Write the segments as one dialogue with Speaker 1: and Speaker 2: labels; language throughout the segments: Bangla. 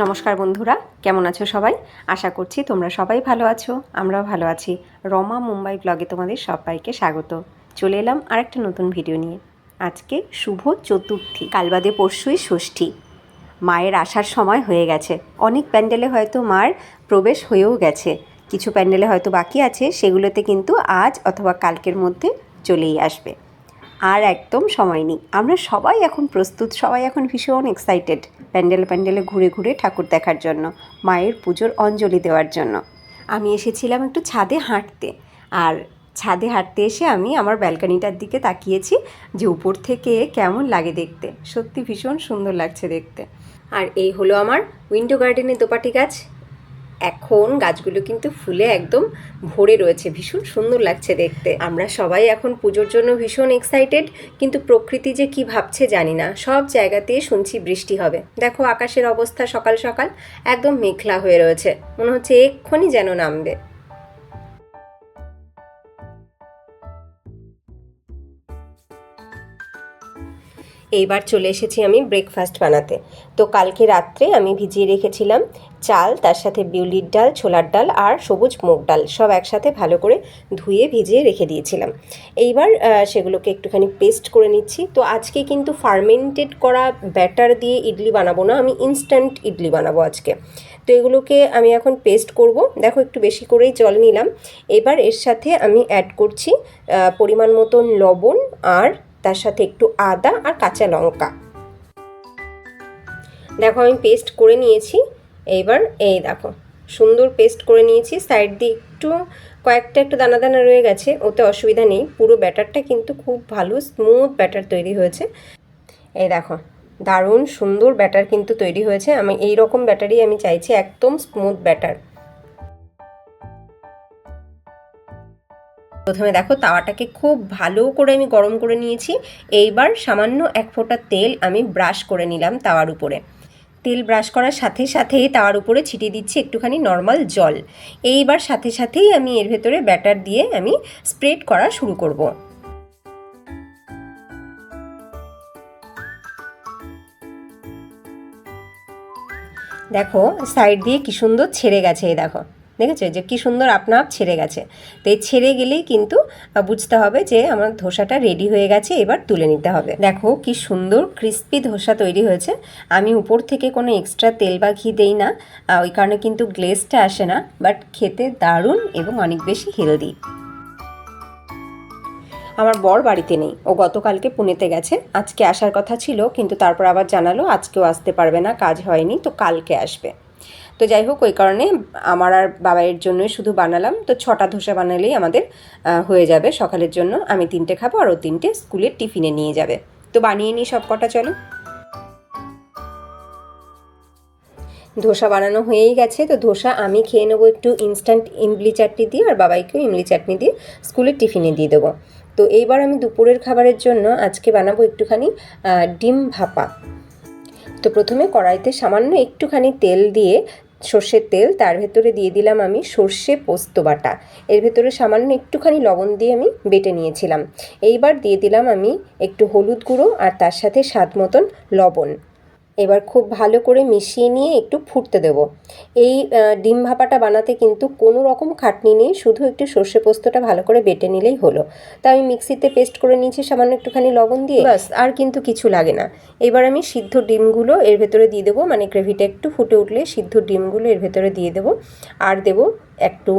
Speaker 1: নমস্কার বন্ধুরা, কেমন আছো সবাই? আশা করছি তোমরা সবাই ভালো আছো, আমরাও ভালো আছি। রমা মুম্বাই ব্লগে তোমাদের সবাইকে স্বাগত। চলে এলাম আরেকটা নতুন ভিডিও নিয়ে। আজকে শুভ চতুর্থী, কাল বাদে পরশুই ষষ্ঠী। মায়ের আসার সময় হয়ে গেছে। অনেক প্যান্ডেলে হয়তো মার প্রবেশ হয়েও গেছে, কিছু প্যান্ডেলে হয়তো বাকি আছে, সেগুলোতে কিন্তু আজ অথবা কালকের মধ্যে চলেই আসবে। আর একদম সময় নেই, আমরা সবাই এখন প্রস্তুত, সবাই এখন ভীষণ এক্সাইটেড প্যান্ডেলে ঘুরে ঘুরে ঠাকুর দেখার জন্য, মায়ের পুজোর অঞ্জলি দেওয়ার জন্য। আমি এসেছিলাম একটু ছাদে হাঁটতে, আর ছাদে হাঁটতে এসে আমি আমার ব্যালকনিটার দিকে তাকিয়েছি যে উপর থেকে কেমন লাগে দেখতে। সত্যি ভীষণ সুন্দর লাগছে দেখতে। আর এই হলো আমার উইন্ডো গার্ডেনের দোপাটি গাছ। এখন গাছগুলো কিন্তু ফুলে একদম ভরে রয়েছে, ভীষণ সুন্দর লাগছে দেখতে। আমরা সবাই এখন পুজোর জন্য ভীষণ এক্সাইটেড, কিন্তু প্রকৃতি যে কি ভাবছে জানি না। সব জায়গাতেই শুনছি বৃষ্টি হবে। দেখো আকাশের অবস্থা, সকাল সকাল একদম মেঘলা হয়ে রয়েছে, মনে হচ্ছে এক্ষুনি যেন নামবে। এইবার চলে এসেছি আমি ব্রেকফাস্ট বানাতে। তো কালকে রাত্রে আমি ভিজিয়ে রেখেছিলাম চাল, তার সাথে বিউলির ডাল, ছোলার ডাল আর সবুজ মুগ ডাল, সব একসাথে ভালো করে ধুয়ে ভিজিয়ে রেখে দিয়েছিলাম। এইবার সেগুলোকে একটুখানি পেস্ট করে নিচ্ছি। তো আজকে কিন্তু ফার্মেন্টেড করা ব্যাটার দিয়ে ইডলি বানাবো না, আমি ইনস্ট্যান্ট ইডলি বানাবো আজকে। তো এগুলোকে আমি এখন পেস্ট করব। দেখো একটু বেশি করেই জল নিলাম। এবার এর সাথে আমি অ্যাড করছি পরিমাণ মতন লবণ, আর তার সাথে একটু আদা আর কাঁচা লঙ্কা। দেখো আমি পেস্ট করে নিয়েছি। এইবার এই দেখো সুন্দর পেস্ট করে নিয়েছি। সাইড দিয়ে কয়েকটা একটু দানা দানা রয়ে গেছে, ওতে অসুবিধা নেই। পুরো ব্যাটারটা কিন্তু খুব ভালো স্মুথ ব্যাটার তৈরি হয়েছে। এই দেখো দারুণ সুন্দর ব্যাটার কিন্তু তৈরি হয়েছে। আমি এই রকম ব্যাটারই আমি চাইছি, একদম স্মুথ ব্যাটার। প্রথমে দেখো তাওয়াটাকে খুব ভালো করে আমি গরম করে নিয়েছি। এইবার সামান্য এক ফোঁটা তেল আমি ব্রাশ করে নিলাম তাওয়ার উপরে। তেল ব্রাশ করার সাথে সাথেই তাওয়ার উপরে ছিটিয়ে দিচ্ছি একটুখানি নর্মাল জল। এইবার সাথে সাথেই আমি এর ভেতরে ব্যাটার দিয়ে আমি স্প্রেড করা শুরু করব। দেখো সাইড দিয়ে কি সুন্দর ছেড়ে গেছে, এই দেখো দেখেছো যে কি সুন্দর আপনা আপ ছেড়ে গেছে। তো এই ছেড়ে গেলেই কিন্তু বুঝতে হবে যে আমার ধোসাটা রেডি হয়ে গেছে, এবার তুলে নিতে হবে। দেখো কি সুন্দর ক্রিস্পি ধোসা তৈরি হয়েছে। আমি উপর থেকে কোনো এক্সট্রা তেল বা ঘি দেই না, ওই কারণে কিন্তু গ্লেজটা আসে না, বাট খেতে দারুণ এবং অনেক বেশি হেলদি। আমার বর বাড়িতে নেই, ও গতকালকে পুনেতে গেছে। আজকে আসার কথা ছিল, কিন্তু তারপর আবার জানালো আজকেও আসতে পারবে না, কাজ হয়নি, তো কালকে আসবে। তো যাই হোক, ওই কারণে আমার আর বাবাইয়ের জন্যই শুধু বানালাম। তো 6টা ধোসা বানালেই আমাদের হয়ে যাবে সকালের জন্য। আমি 3টে খাবো আর ও 3টে স্কুলের টিফিনে নিয়ে যাবে। তো বানিয়ে নিই সব কটা, চলো। ধোসা বানানো হয়েই গেছে। তো ধোসা আমি খেয়ে নেবো একটু ইনস্ট্যান্ট ইমলি চাটনি দিয়ে, আর বাবাইকেও ইমলি চাটনি দিয়ে স্কুলের টিফিনে দিয়ে দেবো। তো এইবার আমি দুপুরের খাবারের জন্য আজকে বানাবো একটুখানি ডিম ভাপা। তো প্রথমে কড়াইতে সামান্য একটুখানি তেল দিয়ে, সর্ষের তেল, তার ভেতরে দিয়ে দিলাম আমি সর্ষে পোস্ত বাটা। এর ভেতরে সামান্য একটুখানি লবণ দিয়ে আমি বেটে নিয়েছিলাম। এইবার দিয়ে দিলাম আমি একটু হলুদ গুঁড়ো আর তার সাথে স্বাদ মতন লবণ। এবার খুব ভালো করে মিশিয়ে নিয়ে একটু ফুটতে দেব। এই ডিম ভাপাটা বানাতে কিন্তু কোনো রকম খাটনি নেই, শুধু একটু সর্ষে পোস্তটা ভালো করে বেটে নিলেই হলো। তা আমি মিক্সিতে পেস্ট করে নিয়েছি সামান্য একটুখানি লবণ দিয়ে, ব্যাস আর কিন্তু কিছু লাগে না। এবার আমি সিদ্ধ ডিমগুলো এর ভেতরে দিয়ে দেবো, মানে গ্রেভিটা একটু ফুটে উঠলে সিদ্ধ ডিমগুলো এর ভেতরে দিয়ে দেবো। আর দেবো একটু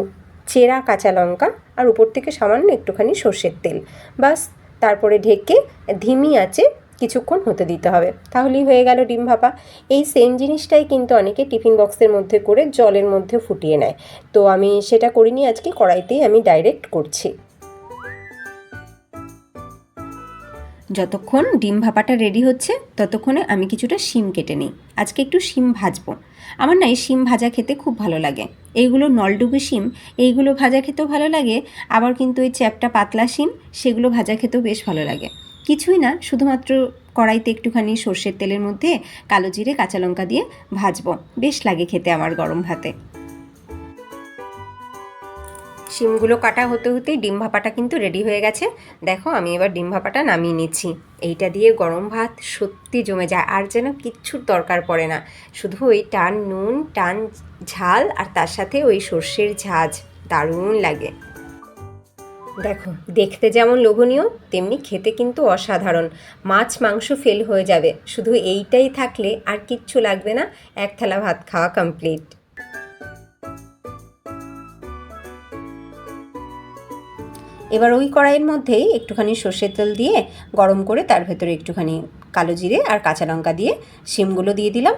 Speaker 1: চেরা কাঁচা লঙ্কা, আর উপর থেকে সামান্য একটুখানি সর্ষের তেল। বাস, তারপরে ঢেকে ধিমি আঁচে কিছুক্ষণ হতে দিতে হবে, তাহলেই হয়ে গেল ডিম ভাপা। এই সেম জিনিসটাই কিন্তু অনেকে টিফিন বক্সের মধ্যে করে জলের মধ্যে ফুটিয়ে নেয়। তো আমি সেটা করিনি, আজকে কড়াইতেই আমি ডাইরেক্ট করছি। যতক্ষণ ডিম ভাপাটা রেডি হচ্ছে ততক্ষণে আমি কিছুটা শিম কেটে নিই। আজকে একটু শিম ভাজবো। আমার না এই শিম ভাজা খেতে খুব ভালো লাগে। এইগুলো নলডুবি শিম, এইগুলো ভাজা খেতেও ভালো লাগে। আবার কিন্তু এই চ্যাপটা পাতলা শিম, সেগুলো ভাজা খেতেও বেশ ভালো লাগে। কিছুই না, শুধুমাত্র কড়াইতে একটুখানি সর্ষের তেলের মধ্যে কালো জিরে কাঁচা লঙ্কা দিয়ে ভাজবো, বেশ লাগে খেতে আমার গরম ভাতে। শিমগুলো কাটা হতে হতেই ডিম ভাপাটা কিন্তু রেডি হয়ে গেছে। দেখো আমি এবার ডিম ভাপাটা নামিয়ে নিচ্ছি। এইটা দিয়ে গরম ভাত সত্যি জমে যায়, আর যেন কিচ্ছুর দরকার পড়ে না, শুধু ওই টান নুন, টান ঝাল, আর তার সাথে ওই সর্ষের ঝাঁঝ, দারুণ লাগে। দেখো দেখতে যেমন লোভনীয়, তেমনি খেতে কিন্তু অসাধারণ। মাছ মাংস ফেল হয়ে যাবে, শুধু এইটাই থাকলে আর কিচ্ছু লাগবে না, এক থালা ভাত খাওয়া কমপ্লিট। এবার ওই কড়াইয়ের মধ্যেই একটুখানি সর্ষের তেল দিয়ে গরম করে তার ভেতরে একটুখানি কালো জিরে আর কাঁচা লঙ্কা দিয়ে শিমগুলো দিয়ে দিলাম।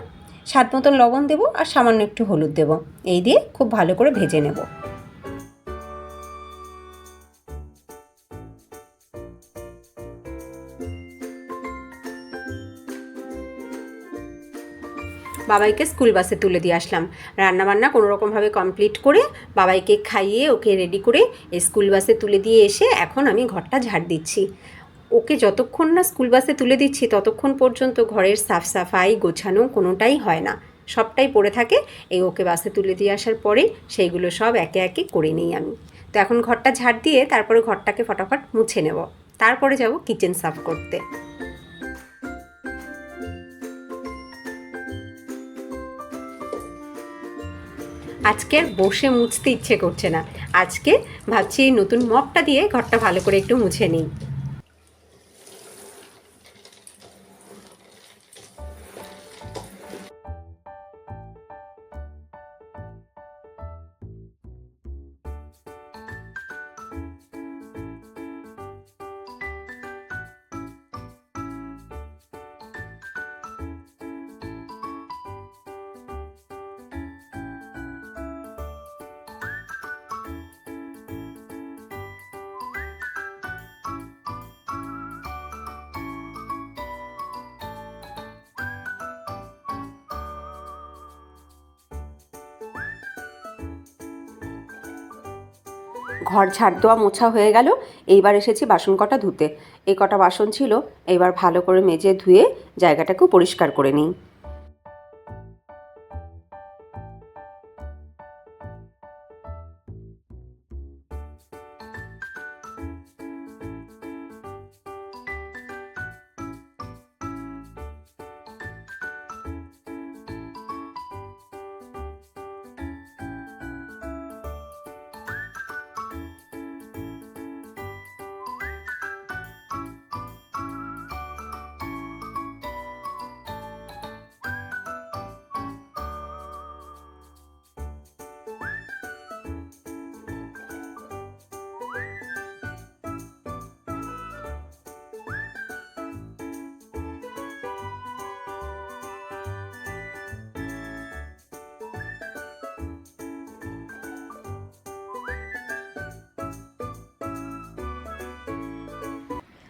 Speaker 1: স্বাদ মতন লবণ দেবো আর সামান্য একটু হলুদ দেবো। এই দিয়ে খুব ভালো করে ভেজে নেব। বাবাইকে স্কুল বাসে তুলে দিয়ে আসলাম। রান্নাবান্না কোনোরকমভাবে কমপ্লিট করে বাবাইকে খাইয়ে ওকে রেডি করে স্কুল বাসে তুলে দিয়ে এসে এখন আমি ঘরটা ঝাড় দিচ্ছি। ওকে যতক্ষণ না স্কুল বাসে তুলে দিচ্ছি ততক্ষণ পর্যন্ত ঘরের সাফ সাফাই গোছানো কোনোটাই হয় না, সবটাই পড়ে থাকে। এই ওকে বাসে তুলে দিয়ে আসার পরে সেইগুলো সব একে একে করে নিই আমি। তো এখন ঘরটা ঝাড় দিয়ে তারপরে ঘরটাকে ফটাফট মুছে নেব, তারপরে যাব কিচেন সাফ করতে। আজকে বসে মুছতে ইচ্ছে করছে না, আজকে ভাবছি এই নতুন মপটা দিয়ে ঘরটা ভালো করে একটু মুছে নিই। ঘর ঝাড় দেওয়া মোছা হয়ে গেল। এইবার এসেছি বাসন কটা ধুতে। এই কটা বাসন ছিল, এইবার ভালো করে মেজে ধুয়ে জায়গাটাকেও পরিষ্কার করে নিই।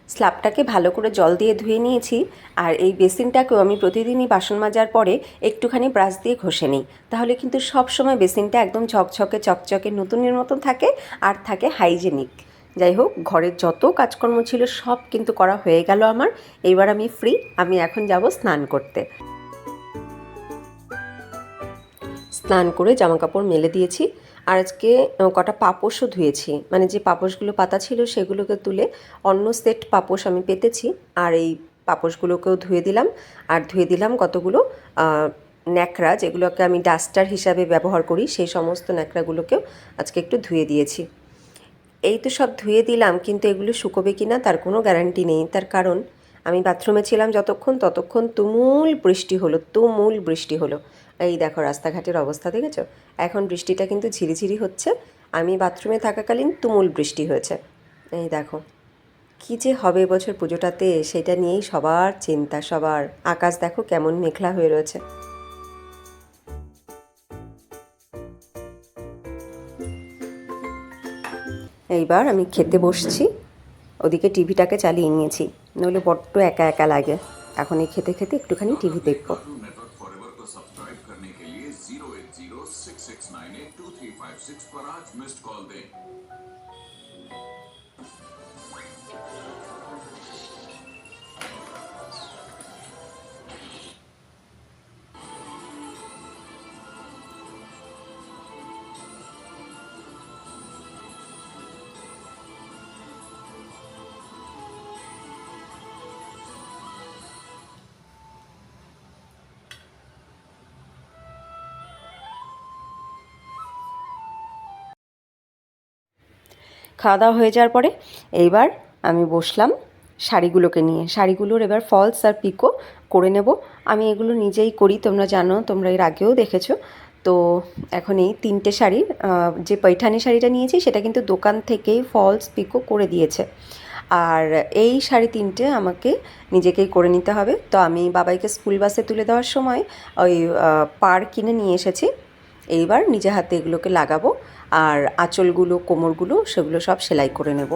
Speaker 1: স্ল্যাবটাকে ভালো করে জল দিয়ে ধুয়ে নিয়েছি, আর এই বেসিনটাকেও আমি প্রতিদিনই বাসন মাজার পরে একটুখানি ব্রাশ দিয়ে ঘষে নিই, তাহলে কিন্তু সব সময় বেসিনটা একদম ঝকঝকে চকচকে নতুনের মতন থাকে আর থাকে হাইজেনিক। যাই হোক, ঘরের যত কাজকর্ম ছিল সব কিন্তু করা হয়ে গেল আমার। এইবার আমি ফ্রি, আমি এখন যাব স্নান করতে। স্নান করে জামাকাপড় মেলে দিয়েছি, আর আজকে কটা পাপোশও ধুয়েছি, মানে যে পাপোশগুলো পাতা ছিল সেগুলোকে তুলে অন্য সেট পাপোশ আমি পেতেছি, আর এই পাপোশগুলোকেও ধুয়ে দিলাম। আর ধুয়ে দিলাম কতগুলো ন্যাকড়া, যেগুলোকে আমি ডাস্টার হিসাবে ব্যবহার করি, সেই সমস্ত ন্যাকড়াগুলোকেও আজকে একটু ধুয়ে দিয়েছি। এই তো সব ধুয়ে দিলাম, কিন্তু এগুলো শুকোবে কি না তার কোনো গ্যারান্টি নেই। তার কারণ আমি বাথরুমে ছিলাম ততক্ষণ তুমুল বৃষ্টি হলো, তুমুল বৃষ্টি হলো। এই দেখো রাস্তাঘাটের অবস্থা দেখেছো, এখন বৃষ্টিটা কিন্তু ঝিরিঝিরি হচ্ছে। আমি বাথরুমে থাকাকালীন তুমুল বৃষ্টি হয়েছে। এই দেখো কী যে হবে এবছর পুজোটাতে, সেটা নিয়েই সবার চিন্তা, সবার। আকাশ দেখো কেমন মেঘলা হয়ে রয়েছে। এইবার আমি খেতে বসছি, ওদিকে টিভিটাকে চালিয়ে নিয়েছি, নইলে বড্ড একা একা লাগে। এখন এই খেতে খেতে একটুখানি টিভি দেখবো। খাওয়া দাওয়া হয়ে যাওয়ার পরে এইবার আমি বসলাম শাড়িগুলোকে নিয়ে। শাড়িগুলোর এবার ফলস আর পিকো করে নেব। আমি এগুলো নিজেই করি, তোমরা জানো, তোমরা এর আগেও দেখেছো। তো এখন এই 3টে শাড়ির যে পৈঠানি শাড়িটা নিয়েছি সেটা কিন্তু দোকান থেকেই ফলস পিকো করে দিয়েছে। আর এই শাড়ি 3টে আমাকে নিজেকেই করে নিতে হবে। তো আমি বাবাইকে স্কুল বাসে তুলে দেওয়ার সময় ওই পাড় কিনে নিয়ে এসেছি। এইবার নিজে হাতে এগুলোকে লাগাবো, আর আঁচলগুলো, কোমরগুলো সেগুলো সব সেলাই করে নেব।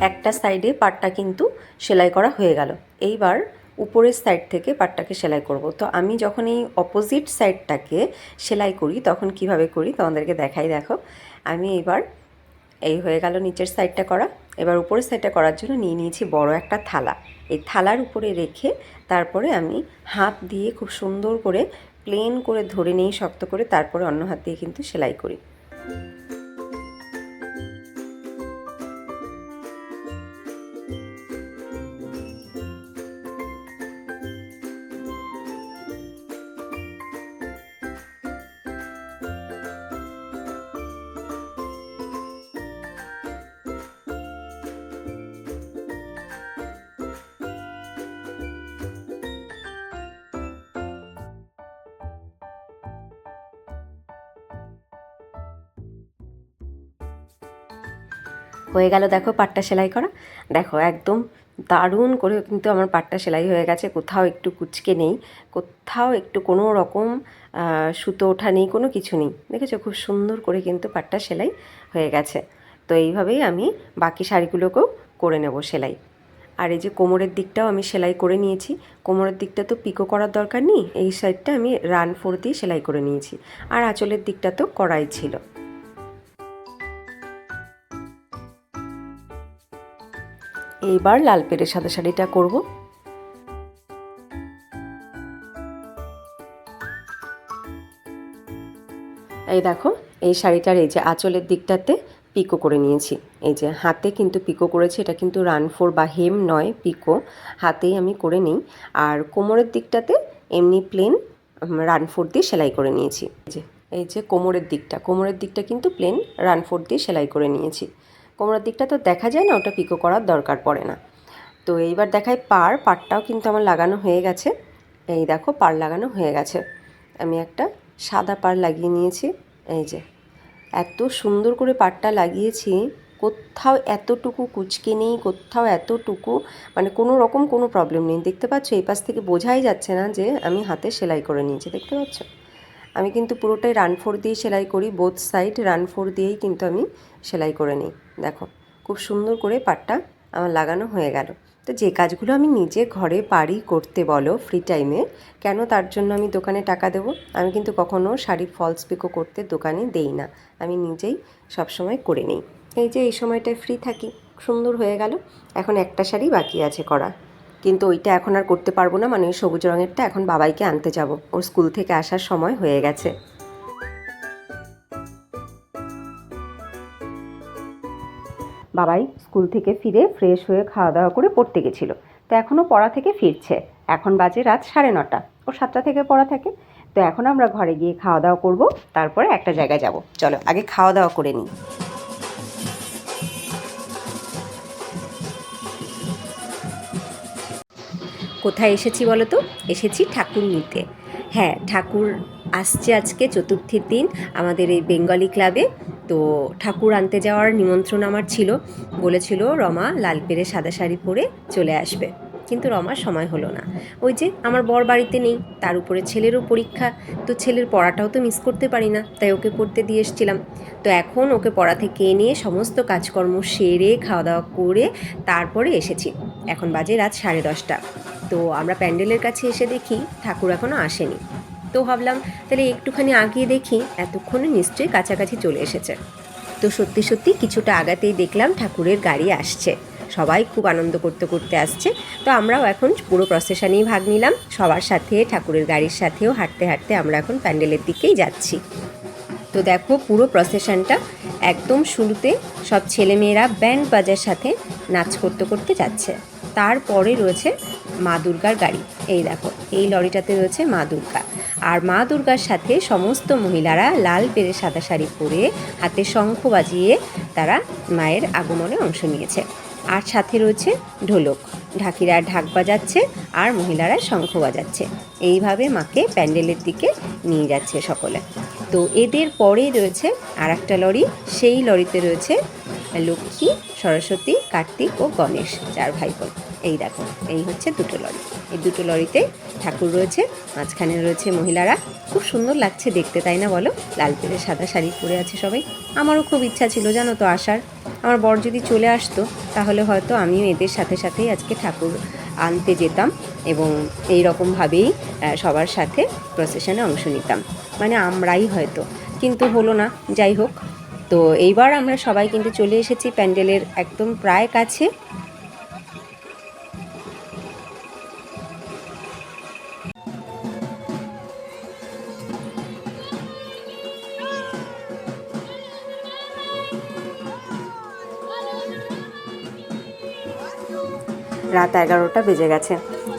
Speaker 1: একটা সাইডে পাটটা কিন্তু সেলাই করা হয়ে গেল। এইবার উপরের সাইড থেকে পাটটাকে সেলাই করব। তো আমি যখন এই অপোজিট সাইডটাকে সেলাই করি তখন কিভাবে করি তোমাদেরকে দেখাই। দেখো, আমি এবার এই হয়ে গেল নিচের সাইডটা করা। এবার উপরের সাইডটা করার জন্য নিয়ে নিয়েছি বড় একটা থালা। এই থালার উপরে রেখে তারপরে আমি হাত দিয়ে খুব সুন্দর করে প্লেন করে ধরে নিই শক্ত করে, তারপরে অন্য হাত দিয়ে কিন্তু সেলাই করি। হয়ে গেল দেখো পাটটা সেলাই করা। দেখো একদম দারুণ করে কিন্তু আমার পাটটা সেলাই হয়ে গেছে। কোথাও একটু কুচকে নেই, কোথাও একটু কোনো রকম সুতো ওঠা নেই, কোনো কিছু নেই। দেখেছো খুব সুন্দর করে কিন্তু পাটটা সেলাই হয়ে গেছে। তো এইভাবেই আমি বাকি শাড়িগুলোকেও করে নেব সেলাই। আর এই যে কোমরের দিকটাও আমি সেলাই করে নিয়েছি। কোমরের দিকটা তো পিকো করার দরকার নেই, এই সাইডটা আমি রান 4 দিয়ে সেলাই করে নিয়েছি। আর আঁচলের দিকটা তো করাই ছিল। এইবার লাল পেড়ে সাদা শাড়িটা করব। এই দেখো, এই শাড়িটার এই যে আঁচলের দিকটাতে পিকো করে নিয়েছি। এই যে হাতে কিন্তু পিকো করেছি, এটা কিন্তু রান 4 বা হেম নয়, পিকো হাতেই আমি করে নিই। আর কোমরের দিকটাতে এমনি প্লেন রান 4 দিয়ে সেলাই করে নিয়েছি। এই যে কোমরের দিকটা কিন্তু প্লেন রান 4 দিয়ে সেলাই করে নিয়েছি। কোমরের দিকটা তো দেখা যায় না, ওটা পিকো করার দরকার পড়ে না। তো এইবার দেখায় পাড়টাও কিন্তু আমার লাগানো হয়ে গেছে। এই দেখো পাড় লাগানো হয়ে গেছে। আমি একটা সাদা পাড় লাগিয়ে নিয়েছি। এই যে এত সুন্দর করে পাড়টা লাগিয়েছি, কোথাও এতটুকু কুচকে নেই, কোথাও এতটুকু মানে কোনো রকম কোনো প্রবলেম নেই। দেখতে পাচ্ছ এই পাশ থেকে বোঝাই যাচ্ছে না যে আমি হাতে সেলাই করে নিয়েছি। দেখতে পাচ্ছ আমি কিন্তু পুরোটাই রান 4 দিয়ে সেলাই করি, বোথ সাইড রান 4 দিয়েই কিন্তু আমি সেলাই করে নিই। দেখো খুব সুন্দর করে পাড়টা আমার লাগানো হয়ে গেল। তো যে কাজগুলো আমি নিজে ঘরে পারি করতে বলো ফ্রি টাইমে, কেন তার জন্য আমি দোকানে টাকা দেবো? আমি কিন্তু কখনও শাড়ি ফলস পিকো করতে দোকানে দেই না, আমি নিজেই সবসময় করে নিই। এই যে এই সময়টায় ফ্রি থাকি, সুন্দর হয়ে গেল। এখন একটা শাড়ি বাকি আছে করা, কিন্তু ওইটা এখন আর করতে পারবো না, মানে ওই সবুজ রঙেরটা এখন বাবাইকে আনতে যাব, ওর স্কুল থেকে আসার সময় হয়ে গেছে। বাবাই স্কুল থেকে ফিরে ফ্রেশ হয়ে খাওয়া দাওয়া করে পড়তে গেছিলো। তো এখনও পড়া থেকে ফিরছে, এখন বাজে রাত 9:30। ও 7টা থেকে পড়া থাকে। তো এখন আমরা ঘরে গিয়ে খাওয়া দাওয়া করবো, তারপরে একটা জায়গায় যাব। চলো আগে খাওয়া দাওয়া করে নিই। কোথায় এসেছি বলো তো? এসেছি ঠাকুর নিতে। হ্যাঁ, ঠাকুর আসছে আজকে চতুর্থীর দিন আমাদের এই বেঙ্গলি ক্লাবে। তো ঠাকুর আনতে যাওয়ার নিমন্ত্রণ আমার ছিল। বলেছিল রমা লাল পেড়ে সাদা শাড়ি পরে চলে আসবে, কিন্তু রমার সময় হলো না। ওই যে আমার বর বাড়িতে নেই, তার উপরে ছেলেরও পরীক্ষা। তো ছেলের পড়াটাও তো মিস করতে পারি না, তাই ওকে পড়তে দিয়ে এসেছিলাম। তো এখন ওকে পড়া থেকে এনে সমস্ত কাজকর্ম সেরে খাওয়া দাওয়া করে তারপরে এসেছি। এখন বাজে রাত 10:30। তো আমরা প্যান্ডেলের কাছে এসে দেখি ঠাকুর এখনও আসেনি। তো ভাবলাম তাহলে একটুখানি আগিয়ে দেখি, এতক্ষণে নিশ্চয়ই কাছাকাছি চলে এসেছে। তো সত্যি সত্যি কিছুটা আগাতেই দেখলাম ঠাকুরের গাড়ি আসছে, সবাই খুব আনন্দ করতে করতে আসছে। তো আমরাও এখন পুরো প্রসেশনেই ভাগ নিলাম, সবার সাথে ঠাকুরের গাড়ির সাথেও হাঁটতে হাঁটতে আমরা এখন প্যান্ডেলের দিকেই যাচ্ছি। তো দেখো পুরো প্রসেশনটা একদম শুরুতে সব ছেলেমেয়েরা ব্যান্ড বাজার সাথে নাচ করতে করতে যাচ্ছে। তারপরে রয়েছে মা দুর্গার গাড়ি, এই দেখো এই লরিটাতে রয়েছে মা দুর্গা, আর মা দুর্গার সাথে সমস্ত মহিলারা লাল পেরে সাদা শাড়ি পরে হাতে শঙ্খ বাজিয়ে তারা মায়ের আগমনে অংশ নিয়েছে। আর সাথে রয়েছে ঢোলক, ঢাকিরা ঢাক বাজাচ্ছে আর মহিলারা শঙ্খ বাজাচ্ছে, এইভাবে মাকে প্যান্ডেলের দিকে নিয়ে যাচ্ছে সকলে। তো এদের পরেই রয়েছে আর একটা লরি, সেই লরিতে রয়েছে লক্ষ্মী, সরস্বতী, কার্তিক ও গণেশ, 4 ভাই বোন। এই দেখো এই হচ্ছে দুটো লরি, এই দুটো লরিতে ঠাকুর রয়েছে, মাঝখানে রয়েছে মহিলারা। খুব সুন্দর লাগছে দেখতে, তাই না বলো? লাল পেরে সাদা শাড়ি পরে আছে সবাই। আমারও খুব ইচ্ছা ছিল জানো তো আসার, আমার বর যদি চলে আসতো তাহলে হয়তো আমিও এদের সাথে সাথেই আজকে ঠাকুর আনতে যেতাম এবং এই রকমভাবেই সবার সাথে প্রসেশনে অংশ নিতাম, মানে আমরাই হয়তো, কিন্তু হলো না। যাই হোক, তো এইবার আমরা সবাই কিন্তু চলে এসেছি প্যান্ডেলের একদম প্রায় কাছে। রাত 11টা বেজে গেছে।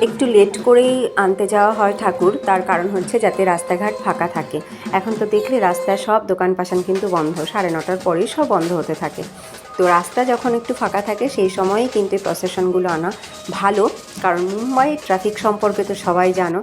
Speaker 1: একটু লেট করেই আনতে যাওয়া হয় ঠাকুর, তার কারণ হচ্ছে যাতে রাস্তাঘাট ফাঁকা থাকে। এখন তো দেখলে রাস্তায় সব দোকান পাশান কিন্তু বন্ধ, 9:30টার পরেই সব বন্ধ হতে থাকে। তো রাস্তা যখন একটু ফাঁকা থাকে সেই সময়েই কিন্তু প্রসেশনগুলো আনা ভালো, কারণ মুম্বাই ট্রাফিক সম্পর্কে তো সবাই জানো।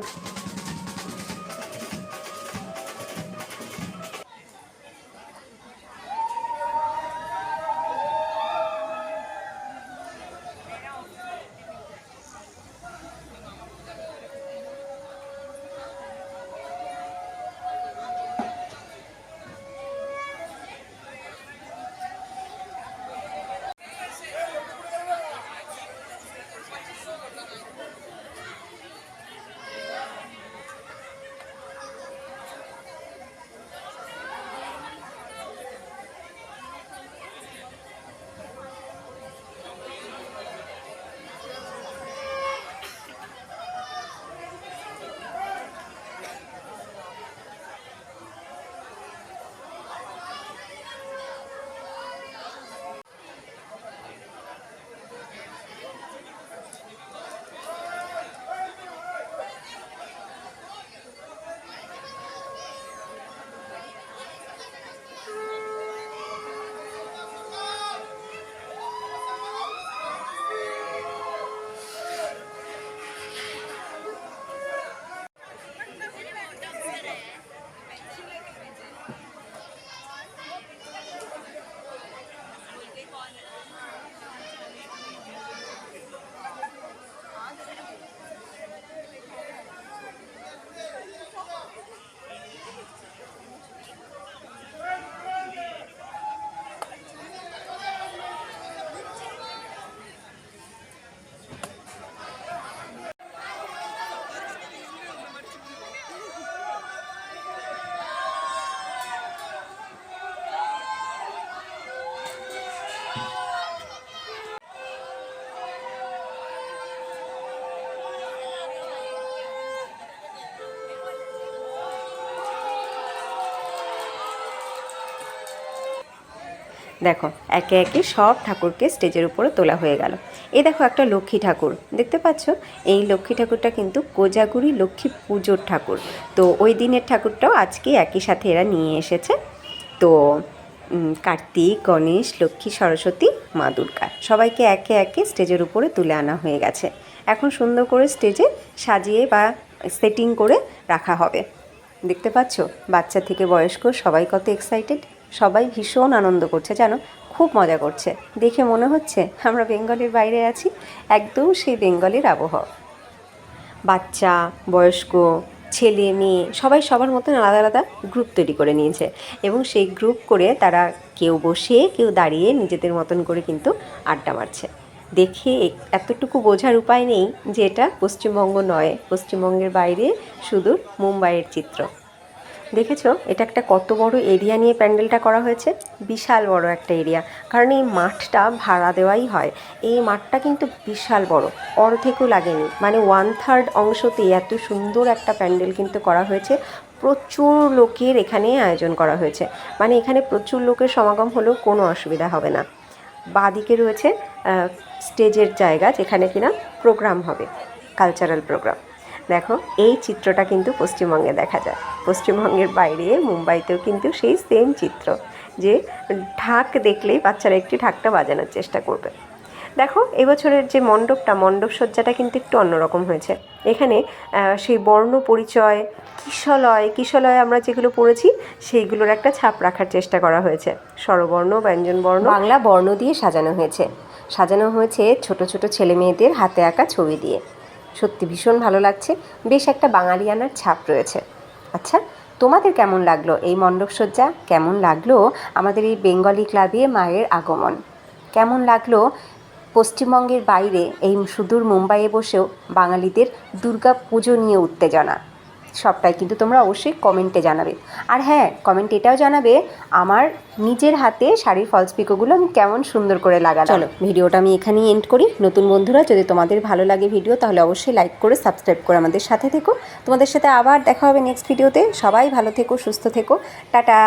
Speaker 1: দেখো একে একে সব ঠাকুরকে স্টেজের উপরে তোলা হয়ে গেল। এই দেখো একটা লক্ষ্মী ঠাকুর দেখতে পাচ্ছ, এই লক্ষ্মী ঠাকুরটা কিন্তু কোজাগুড়ি লক্ষ্মী পুজোর ঠাকুর। তো ওই দিনের ঠাকুরটাও আজকে একই সাথে এরা নিয়ে এসেছে। তো কার্তিক, গণেশ, লক্ষ্মী, সরস্বতী, মা দুর্গা সবাইকে একে একে স্টেজের উপরে তুলে আনা হয়ে গেছে। এখন সুন্দর করে স্টেজে সাজিয়ে বা সেটিং করে রাখা হবে। দেখতে পাচ্ছ বাচ্চা থেকে বয়স্ক সবাই কত এক্সাইটেড, সবাই ভীষণ আনন্দ করছে জানো, খুব মজা করছে। দেখে মনে হচ্ছে আমরা বেঙ্গলের বাইরে আছি, একদম সেই বেঙ্গলের আবহাওয়া। বাচ্চা, বয়স্ক, ছেলে মেয়ে সবাই সবার মতন আলাদা আলাদা গ্রুপ তৈরি করে নিয়েছে এবং সেই গ্রুপ করে তারা কেউ বসে কেউ দাঁড়িয়ে নিজেদের মতন করে কিন্তু আড্ডা মারছে। দেখে এতটুকু বোঝার উপায় নেই যে এটা পশ্চিমবঙ্গ নয়, পশ্চিমবঙ্গের বাইরে সুদূর মুম্বাইয়ের চিত্র। দেখেছো এটা একটা কত বড় এরিয়া নিয়ে প্যান্ডেলটা করা হয়েছে, বিশাল বড় একটা এরিয়া। কারণ এই মাঠটা ভাড়া দেওয়াই হয়। এই মাঠটা কিন্তু বিশাল বড়, অর্ধেকও লাগেনি, মানে 1/3 অংশতে এত সুন্দর একটা প্যান্ডেল কিন্তু করা হয়েছে। প্রচুর লোকের এখানে আয়োজন করা হয়েছে, মানে এখানে প্রচুর লোকের সমাগম হলেও কোনো অসুবিধা হবে না। বাঁদিকে রয়েছে স্টেজের জায়গা, যেখানে কিনা প্রোগ্রাম হবে, কালচারাল প্রোগ্রাম। দেখো এই চিত্রটা কিন্তু পশ্চিমবঙ্গে দেখা যায়, পশ্চিমবঙ্গের বাইরে মুম্বাইতেও কিন্তু সেই সেম চিত্র, যে ঢাক দেখলেই বাচ্চারা একটি ঢাকটা বাজানোর চেষ্টা করবে। দেখো এবছরের যে মণ্ডপ সজ্জাটা কিন্তু একটু অন্যরকম হয়েছে। এখানে সেই বর্ণ পরিচয়, কিশলয় আমরা যেগুলো পড়েছি সেইগুলোর একটা ছাপ রাখার চেষ্টা করা হয়েছে। স্বরবর্ণ, ব্যঞ্জনবর্ণ, বাংলা বর্ণ দিয়ে সাজানো হয়েছে ছোট ছোট ছেলে মেয়েদের হাতে আঁকা ছবি দিয়ে। সত্যি ভীষণ ভালো লাগছে, বেশ একটা বাঙালিয়ানার ছাপ রয়েছে। আচ্ছা, তোমাদের কেমন লাগলো এই মণ্ডপসজ্জা? কেমন লাগলো আমাদের এই বেঙ্গলি ক্লাবে মায়ের আগমন? কেমন লাগলো পশ্চিমবঙ্গের বাইরে এই সুদূর মুম্বাইয়ে বসেও বাঙালিদের দুর্গা পুজো নিয়ে উত্তেজনা? সবটাই কিন্তু তোমরা অবশ্যই কমেন্টে জানাবে। আর হ্যাঁ, কমেন্ট এটাও জানাবে আমার নিজের হাতে শাড়ির ফলস পিকোগুলো আমি কেমন সুন্দর করে লাগালাম। চলো ভিডিওটা আমি এখানেই এন্ড করি। নতুন বন্ধুরা, যদি তোমাদের ভালো লাগে ভিডিও, তাহলে অবশ্যই লাইক করে সাবস্ক্রাইব করে আমাদের সাথে থেকো। তোমাদের সাথে আবার দেখা হবে নেক্সট ভিডিওতে। সবাই ভালো থেকো, সুস্থ থেকো, টাটা।